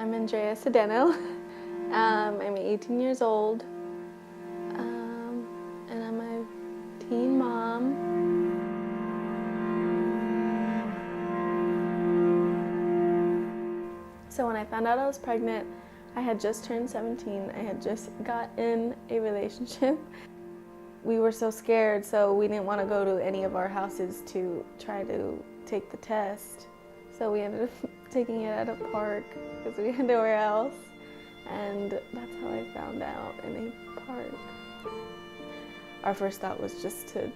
I'm Andrea. I'm 18 years old, and I'm a teen mom. So when I found out I was pregnant, I had just turned 17. I had just got in a relationship. We were so scared, so we didn't want to go to any of our houses to try to take the test. So we ended up taking it at a park because we had nowhere else. And that's how I found out, in a park. Our first thought was just to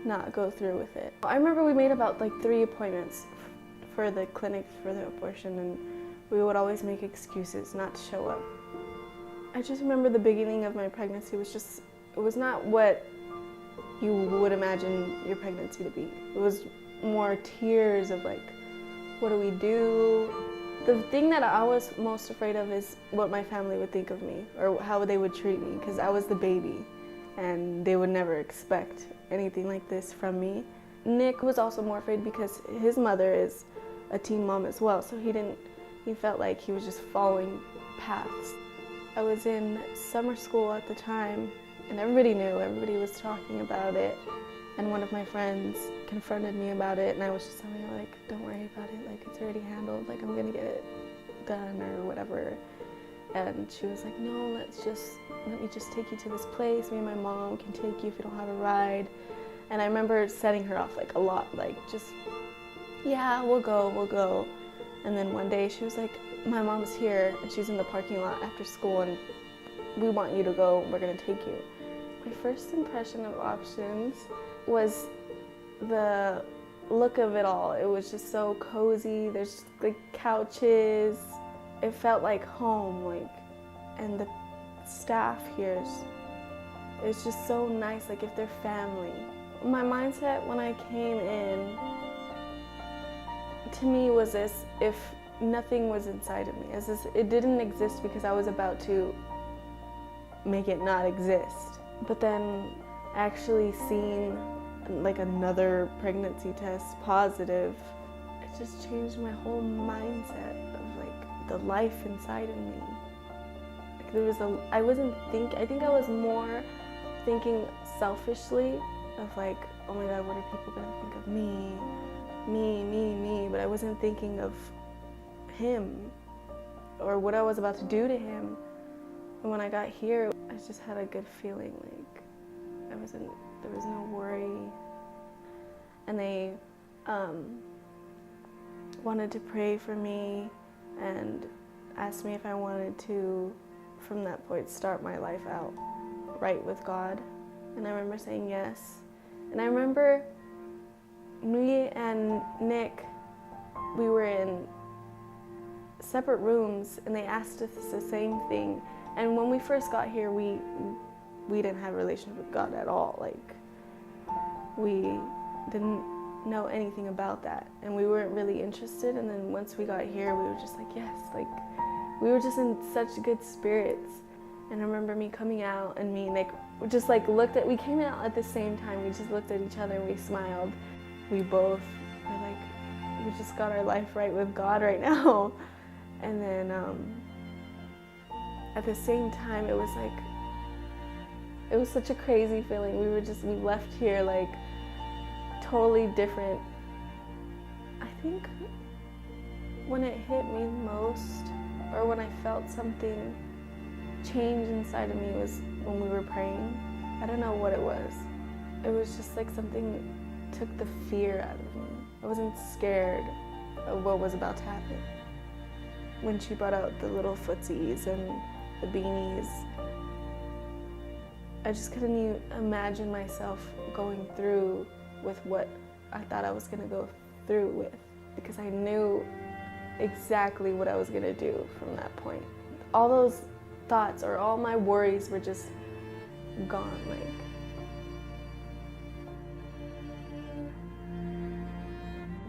not go through with it. I remember we made about 3 appointments for the clinic for the abortion, and we would always make excuses not to show up. I just remember the beginning of my pregnancy it was not what you would imagine your pregnancy to be. It was more tears of what do we do? The thing that I was most afraid of is what my family would think of me or how they would treat me, because I was the baby and they would never expect anything like this from me. Nick was also more afraid because his mother is a teen mom as well, so he felt like he was just following paths. I was in summer school at the time, and everybody knew, everybody was talking about it, and one of my friends confronted me about it, and I was just telling her, don't worry about it, it's already handled, I'm gonna get it done or whatever. And she was like, no, let me just take you to this place, me and my mom can take you if you don't have a ride. And I remember setting her off a lot, yeah, we'll go. And then one day she was like, my mom's here and she's in the parking lot after school and we want you to go, we're gonna take you. My first impression of options was the look of it all. It was just so cozy. There's couches. It felt like home, and the staff here is just so nice, if they're family. My mindset when I came in, to me, was as if nothing was inside of me, as if it didn't exist because I was about to make it not exist. But then actually seeing another pregnancy test positive, it just changed my whole mindset of the life inside of me. I think I was more thinking selfishly of oh my God, what are people gonna think of me, but I wasn't thinking of him or what I was about to do to him. And when I got here, I just had a good feeling, there was no worry. And they wanted to pray for me and asked me if I wanted to, from that point, start my life out right with God. And I remember saying yes. And I remember me and Nick, we were in separate rooms and they asked us the same thing. And when we first got here, we didn't have a relationship with God at all. We didn't know anything about that, and we weren't really interested. And then once we got here, we were just yes, we were just in such good spirits. And I remember me coming out and me and Nick just we came out at the same time. We just looked at each other and we smiled. We both were we just got our life right with God right now. And then at the same time, it was such a crazy feeling. We left here totally different. I think when it hit me most, or when I felt something change inside of me, was when we were praying. I don't know what it was. It was just something took the fear out of me. I wasn't scared of what was about to happen. When she brought out the little footsies and the beanies, I just couldn't even imagine myself going through with what I thought I was gonna go through with, because I knew exactly what I was gonna do from that point. All those thoughts or all my worries were just gone.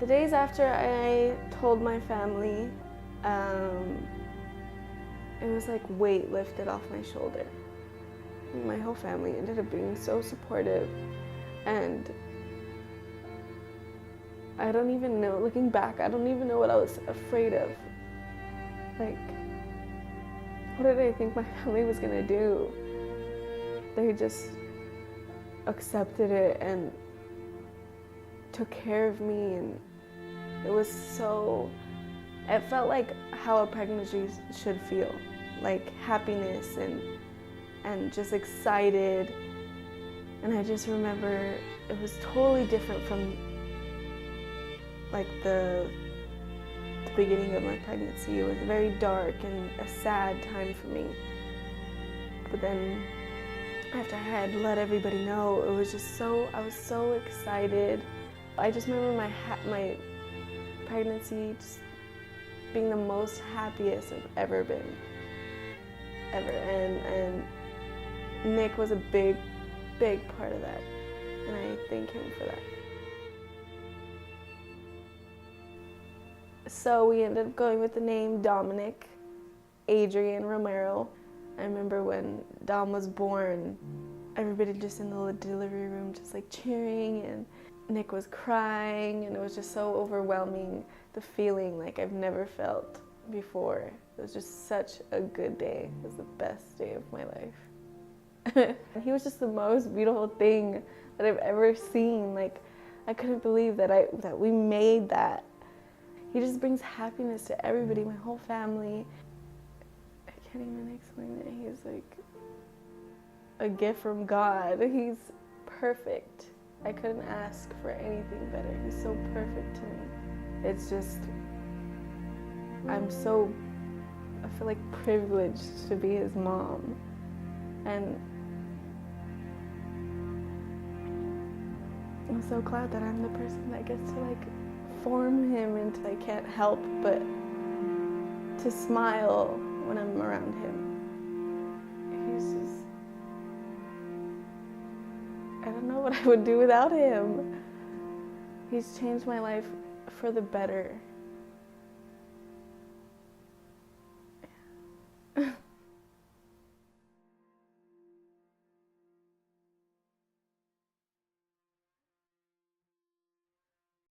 The days after I told my family, it was weight lifted off my shoulder. My whole family ended up being so supportive, and I don't even know, looking back, I don't even know what I was afraid of. Like, what did I think my family was gonna do? They just accepted it and took care of me, and it was so, it felt like how a pregnancy should feel, like happiness and just excited. And I just remember it was totally different from like the beginning of my pregnancy. It was very dark and a sad time for me. But then after I had let everybody know, it was just so, I was so excited. I just remember my pregnancy just being the most happiest I've ever been, ever. And Nick was a big part of that, and I thank him for that. So we ended up going with the name Dominic, Adrian Romero. I remember when Dom was born, everybody just in the delivery room just like cheering, and Nick was crying, and it was just so overwhelming, the feeling like I've never felt before. It was just such a good day. It was the best day of my life. He was just the most beautiful thing that I've ever seen. Like, I couldn't believe that we made that. He just brings happiness to everybody, my whole family. I can't even explain it. He's like a gift from God. He's perfect. I couldn't ask for anything better. He's so perfect to me. It's just, I feel like privileged to be his mom. And I'm so glad that I'm the person that gets to like form him, and I can't help but to smile when I'm around him. He's just, I don't know what I would do without him. He's changed my life for the better.